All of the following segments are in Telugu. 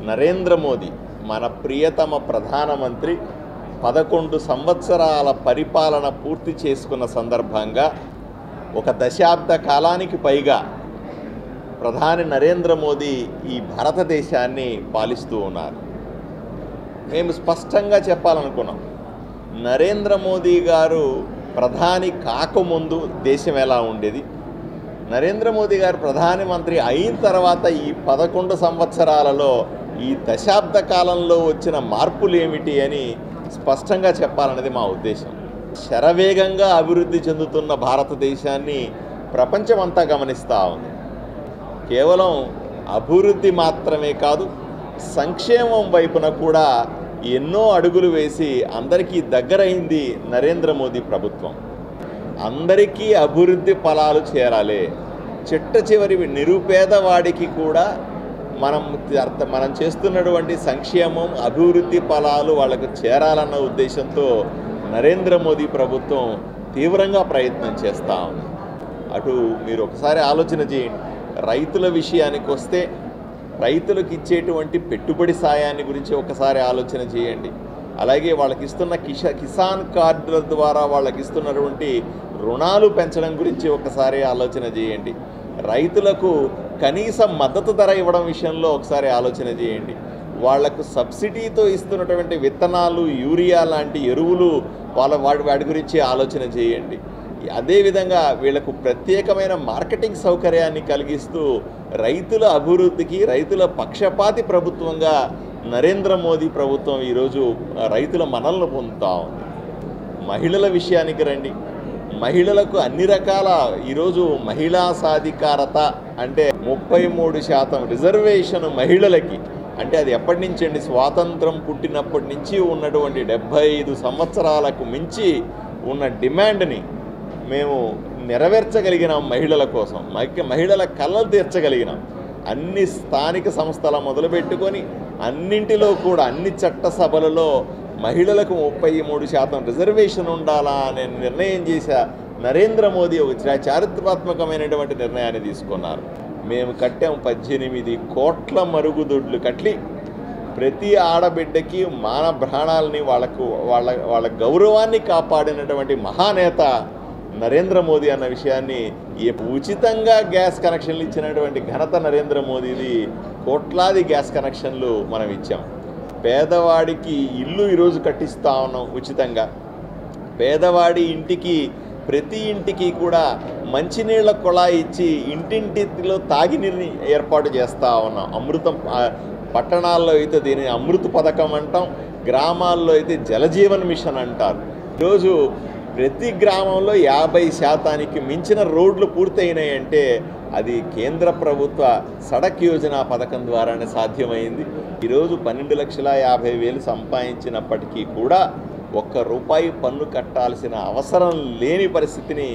నరేంద్ర మోదీ మన ప్రియతమ ప్రధానమంత్రి 11 సంవత్సరాల పరిపాలన పూర్తి చేసుకున్న సందర్భంగా ఒక దశాబ్ద కాలానికి పైగా ప్రధాని నరేంద్ర మోదీ ఈ భారతదేశాన్ని పాలిస్తూ ఉన్నారు. మేము స్పష్టంగా చెప్పాలనుకున్నాం, నరేంద్ర మోదీ గారు ప్రధాని కాకముందు దేశం ఎలా ఉండేది, నరేంద్ర మోదీ గారు ప్రధానమంత్రి అయిన తర్వాత ఈ 11 సంవత్సరాలలో ఈ దశాబ్ద కాలంలో వచ్చిన మార్పులు ఏమిటి అని స్పష్టంగా చెప్పాలనేది మా ఉద్దేశం. శరవేగంగా అభివృద్ధి చెందుతున్న భారతదేశాన్ని ప్రపంచమంతా గమనిస్తూ ఉంది. కేవలం అభివృద్ధి మాత్రమే కాదు, సంక్షేమం వైపున కూడా ఎన్నో అడుగులు వేసి అందరికీ దగ్గరైంది నరేంద్ర మోదీ ప్రభుత్వం. అందరికీ అభివృద్ధి ఫలాలు చేరాలి, చిట్ట చివరి నిరుపేదవాడికి కూడా మనం చేస్తున్నటువంటి సంక్షేమం అభివృద్ధి ఫలాలు వాళ్ళకు చేరాలన్న ఉద్దేశంతో నరేంద్ర మోదీ ప్రభుత్వం తీవ్రంగా ప్రయత్నం చేస్తూ ఉంది. అటు మీరు ఒకసారి ఆలోచన చేయండి, రైతుల విషయానికి వస్తే రైతులకు ఇచ్చేటువంటి పెట్టుబడి సాయాన్ని గురించి ఒకసారి ఆలోచన చేయండి. అలాగే వాళ్ళకి ఇస్తున్న కిసాన్ కార్డుల ద్వారా వాళ్ళకి ఇస్తున్నటువంటి రుణాలు పెంచడం గురించి ఒకసారి ఆలోచన చేయండి. రైతులకు కనీస మద్దతు ధర ఇవ్వడం విషయంలో ఒకసారి ఆలోచన చేయండి. వాళ్లకు సబ్సిడీతో ఇస్తున్నటువంటి విత్తనాలు, యూరియా లాంటి ఎరువులు వాటి గురించి ఆలోచన చేయండి. అదేవిధంగా వీళ్లకు ప్రత్యేకమైన మార్కెటింగ్ సౌకర్యాన్ని కలిగిస్తూ రైతుల అభివృద్ధికి రైతుల పక్షపాతి ప్రభుత్వంగా నరేంద్ర మోదీ ప్రభుత్వం ఈరోజు రైతుల మన్ననలు పొందుతూ ఉంది. మహిళల విషయానికి రండి, మహిళలకు అన్ని రకాల ఈరోజు మహిళా సాధికారత అంటే 33% రిజర్వేషన్ మహిళలకి, అంటే అది ఎప్పటి నుంచి అండి, స్వాతంత్రం పుట్టినప్పటి నుంచి ఉన్నటువంటి 75 సంవత్సరాలకు మించి ఉన్న డిమాండ్ని మేము నెరవేర్చగలిగినాం. మహిళల కోసం మహిళల కళ్ళలు తీర్చగలిగినాం. అన్ని స్థానిక సంస్థల మొదలుపెట్టుకొని అన్నింటిలో కూడా అన్ని చట్టసభలలో మహిళలకు 33% రిజర్వేషన్ ఉండాలా అనే నిర్ణయం చేశా నరేంద్ర మోదీ ఒక చారిత్రాత్మకమైనటువంటి నిర్ణయాన్ని తీసుకున్నారు. మేము కట్టాం 18 కోట్ల మరుగుదొడ్లు కట్టి ప్రతి ఆడబిడ్డకి మాన ప్రాణాలని వాళ్ళ గౌరవాన్ని కాపాడినటువంటి మహానేత నరేంద్ర మోదీ అన్న విషయాన్ని, ఉచితంగా గ్యాస్ కనెక్షన్లు ఇచ్చినటువంటి ఘనత నరేంద్ర మోదీది. కోట్లాది గ్యాస్ కనెక్షన్లు మనం ఇచ్చాం. పేదవాడికి ఇల్లు ఈరోజు కట్టిస్తూ ఉన్నాం ఉచితంగా. పేదవాడి ఇంటికి ప్రతి ఇంటికి కూడా మంచినీళ్ళ కుళాయి ఇచ్చి ఇంటింటిలో తాగినీరుని ఏర్పాటు చేస్తూ ఉన్నాం. అమృతం, పట్టణాల్లో అయితే దీనిని అమృత పథకం అంటాం, గ్రామాల్లో అయితే జలజీవన్ మిషన్ అంటారు. ఈరోజు ప్రతి గ్రామంలో 50% మించిన రోడ్లు పూర్తయినాయంటే అది కేంద్ర ప్రభుత్వ సడక్ యోజన పథకం ద్వారానే సాధ్యమైంది. ఈరోజు 12,50,000 సంపాదించినప్పటికీ కూడా ₹1 పన్ను కట్టాల్సిన అవసరం లేని పరిస్థితిని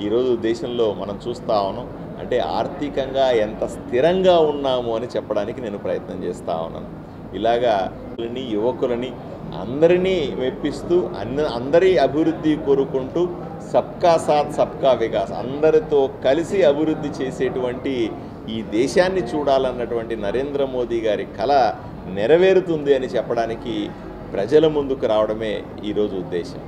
ఈరోజు దేశంలో మనం చూస్తూ ఉన్నాం. అంటే ఆర్థికంగా ఎంత స్థిరంగా ఉన్నాము అని చెప్పడానికి నేను ప్రయత్నం చేస్తూ ఉన్నాను. ఇలాగా యువకులని అందరినీ మెప్పిస్తూ అందరి అభివృద్ధి కోరుకుంటూ సబ్కా సాత్ సబ్కా వికాస్, అందరితో కలిసి అభివృద్ధి చేసేటువంటి ఈ దేశాన్ని చూడాలన్నటువంటి నరేంద్ర మోదీ గారి కళ నెరవేరుతుంది అని చెప్పడానికి ప్రజల ముందుకు రావడమే ఈరోజు ఉద్దేశం.